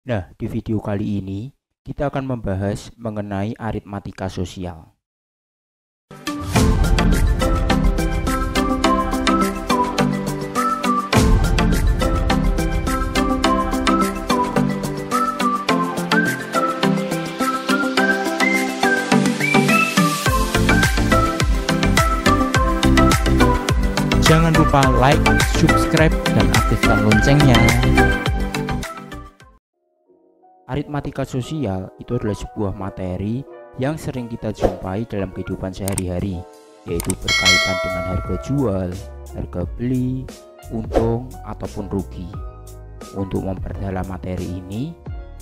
Nah, di video kali ini kita akan membahas mengenai aritmatika sosial. Jangan lupa like, subscribe, dan aktifkan loncengnya. Aritmatika sosial itu adalah sebuah materi yang sering kita jumpai dalam kehidupan sehari-hari, yaitu berkaitan dengan harga jual, harga beli, untung, ataupun rugi. Untuk memperdalam materi ini,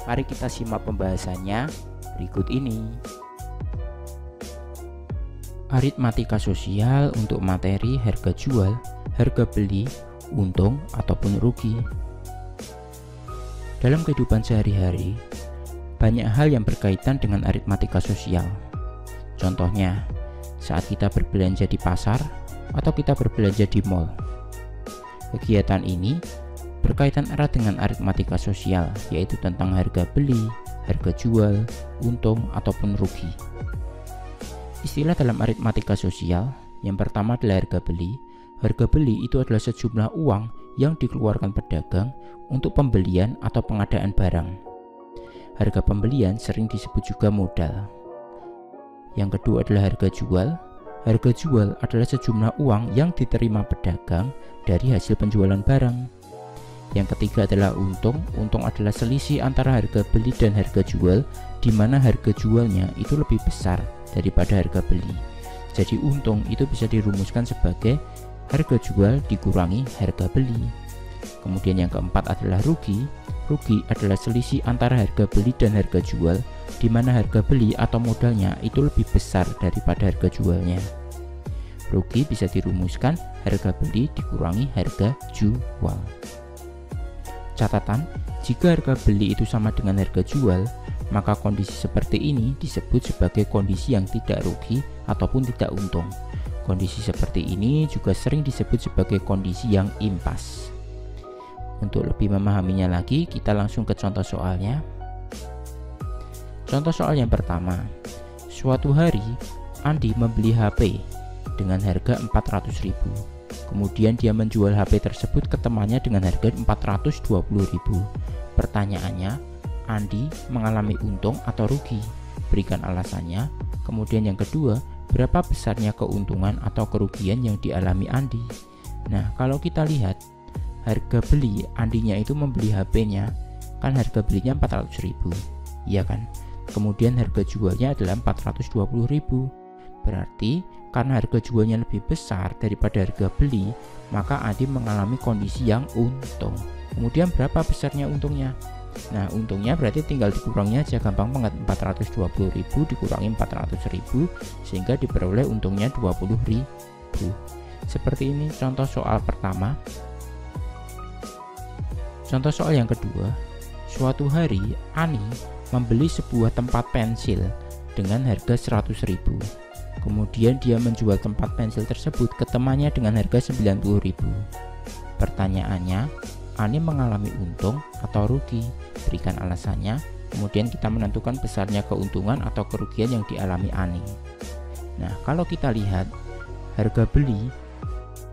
mari kita simak pembahasannya berikut ini. Aritmatika sosial untuk materi harga jual, harga beli, untung, ataupun rugi. Dalam kehidupan sehari-hari, banyak hal yang berkaitan dengan aritmatika sosial. Contohnya, saat kita berbelanja di pasar atau kita berbelanja di mall. Kegiatan ini berkaitan erat dengan aritmatika sosial, yaitu tentang harga beli, harga jual, untung, ataupun rugi. Istilah dalam aritmatika sosial yang pertama adalah harga beli. Harga beli itu adalah sejumlah uang yang dikeluarkan pedagang untuk pembelian atau pengadaan barang. Harga pembelian sering disebut juga modal. Yang kedua adalah harga jual. Harga jual adalah sejumlah uang yang diterima pedagang dari hasil penjualan barang. Yang ketiga adalah untung. Untung adalah selisih antara harga beli dan harga jual, di mana harga jualnya itu lebih besar daripada harga beli. Jadi untung itu bisa dirumuskan sebagai harga jual dikurangi harga beli. Kemudian yang keempat adalah rugi. Rugi adalah selisih antara harga beli dan harga jual, di mana harga beli atau modalnya itu lebih besar daripada harga jualnya. Rugi bisa dirumuskan harga beli dikurangi harga jual. Catatan, jika harga beli itu sama dengan harga jual, maka kondisi seperti ini disebut sebagai kondisi yang tidak rugi ataupun tidak untung. Kondisi seperti ini juga sering disebut sebagai kondisi yang impas. Untuk lebih memahaminya lagi, kita langsung ke contoh soalnya. Contoh soal yang pertama. Suatu hari, Andi membeli HP dengan harga 400.000. Kemudian dia menjual HP tersebut ke temannya dengan harga 420.000. Pertanyaannya, Andi mengalami untung atau rugi? Berikan alasannya. Kemudian yang kedua, berapa besarnya keuntungan atau kerugian yang dialami Andi? Nah, kalau kita lihat harga beli, Andinya itu membeli HP-nya, kan harga belinya 400.000, iya kan? Kemudian harga jualnya adalah 420.000. Berarti karena harga jualnya lebih besar daripada harga beli, maka Andi mengalami kondisi yang untung. Kemudian berapa besarnya untungnya? Nah, untungnya berarti tinggal dikurangi aja, gampang banget. 420.000 dikurangi 400.000 sehingga diperoleh untungnya 20.000. Seperti ini contoh soal pertama. Contoh soal yang kedua. Suatu hari Ani membeli sebuah tempat pensil dengan harga 100.000. Kemudian dia menjual tempat pensil tersebut ke temannya dengan harga 90.000. Pertanyaannya, Ani mengalami untung atau rugi? Berikan alasannya. Kemudian kita menentukan besarnya keuntungan atau kerugian yang dialami Ani. Nah, kalau kita lihat harga beli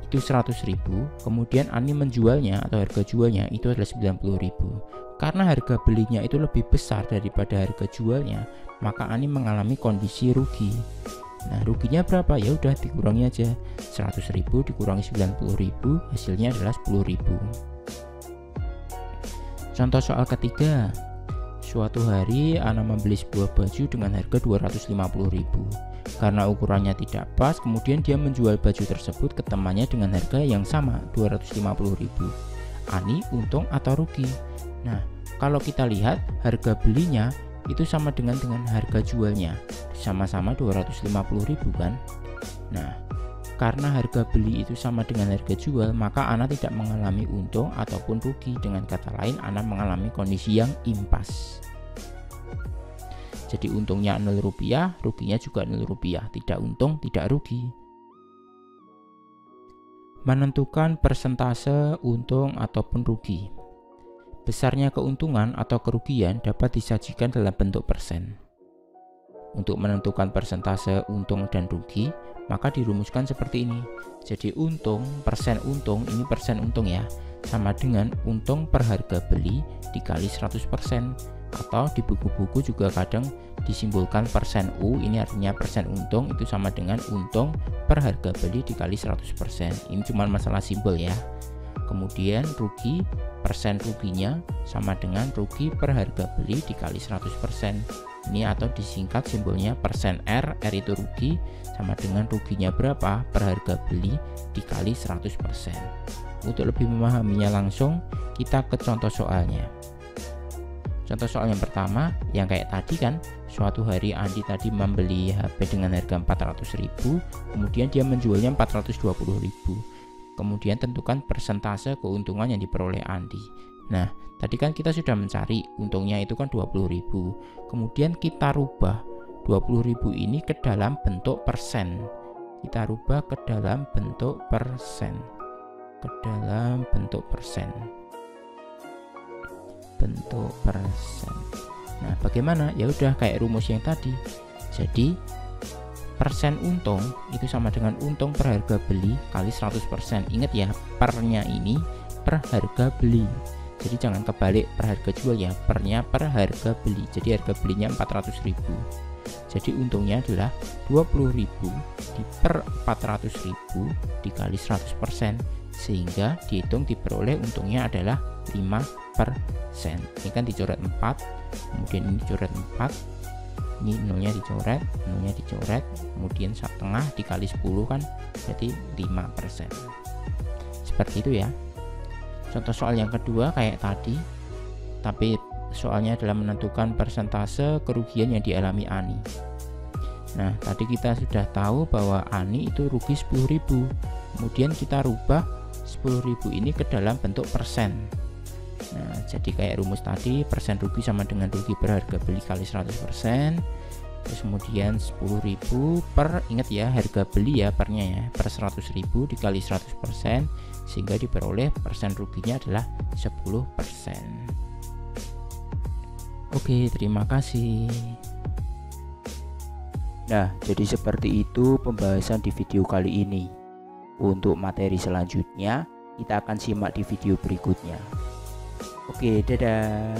itu 100.000, kemudian Ani menjualnya atau harga jualnya itu adalah 90.000. Karena harga belinya itu lebih besar daripada harga jualnya, maka Ani mengalami kondisi rugi. Nah, ruginya berapa? Ya udah dikurangi aja. 100.000 dikurangi 90.000, hasilnya adalah 10.000. Contoh soal ketiga. Suatu hari Ana membeli sebuah baju dengan harga 250.000. Karena ukurannya tidak pas, kemudian dia menjual baju tersebut ke temannya dengan harga yang sama, 250.000. Ani untung atau rugi? Nah, kalau kita lihat harga belinya itu sama dengan harga jualnya, sama-sama 250.000 kan. Nah, karena harga beli itu sama dengan harga jual, maka Ana tidak mengalami untung ataupun rugi. Dengan kata lain, Ana mengalami kondisi yang impas. Jadi untungnya 0 rupiah, ruginya juga 0 rupiah, tidak untung, tidak rugi. Menentukan persentase untung ataupun rugi. Besarnya keuntungan atau kerugian dapat disajikan dalam bentuk persen. Untuk menentukan persentase untung dan rugi, maka dirumuskan seperti ini. Jadi persen untung, ini persen untung ya, sama dengan untung per harga beli dikali 100%. Atau di buku-buku juga kadang disimbolkan persen U, ini artinya persen untung itu sama dengan untung per harga beli dikali 100%. Ini cuma masalah simbol ya. Kemudian rugi, persen ruginya sama dengan rugi per harga beli dikali 100%. Ini atau disingkat simbolnya persen R itu rugi sama dengan ruginya berapa per harga beli dikali 100%. Untuk lebih memahaminya langsung, kita ke contoh soalnya. Contoh soal yang pertama, yang kayak tadi kan, suatu hari Andi tadi membeli HP dengan harga 400.000, kemudian dia menjualnya 420.000. Kemudian tentukan persentase keuntungan yang diperoleh Andi. Nah, tadi kan kita sudah mencari untungnya itu kan 20.000. Kemudian kita rubah 20.000 ini ke dalam bentuk persen. Kita rubah ke dalam bentuk persen. Ke dalam bentuk persen. Bentuk persen. Nah, bagaimana? Ya udah kayak rumus yang tadi. Jadi persen untung itu sama dengan untung per harga beli kali 100%. Ingat ya, pernya ini per harga beli. Jadi jangan kebalik per harga jual ya, pernya per harga beli. Jadi harga belinya 400.000. Jadi untungnya adalah 20.000 di per 400.000 dikali 100%, sehingga dihitung diperoleh untungnya adalah 5%. Ini kan dicoret 4, kemudian ini dicoret 4, ini nolnya dicoret, kemudian 1/2 dikali 10 kan berarti 5%. Seperti itu ya. Contoh soal yang kedua kayak tadi, tapi soalnya adalah menentukan persentase kerugian yang dialami Ani. Nah, tadi kita sudah tahu bahwa Ani itu rugi 10.000. Kemudian kita rubah 10.000 ini ke dalam bentuk persen. Nah, jadi kayak rumus tadi, persen rugi sama dengan rugi per harga beli kali 100%. Terus kemudian 10.000 per, ingat ya harga beli ya pernya ya, per 100.000 dikali 100%, sehingga diperoleh persen ruginya adalah 10%. Oke, terima kasih. Nah, jadi seperti itu pembahasan di video kali ini. Untuk materi selanjutnya, kita akan simak di video berikutnya. Oke, dadah.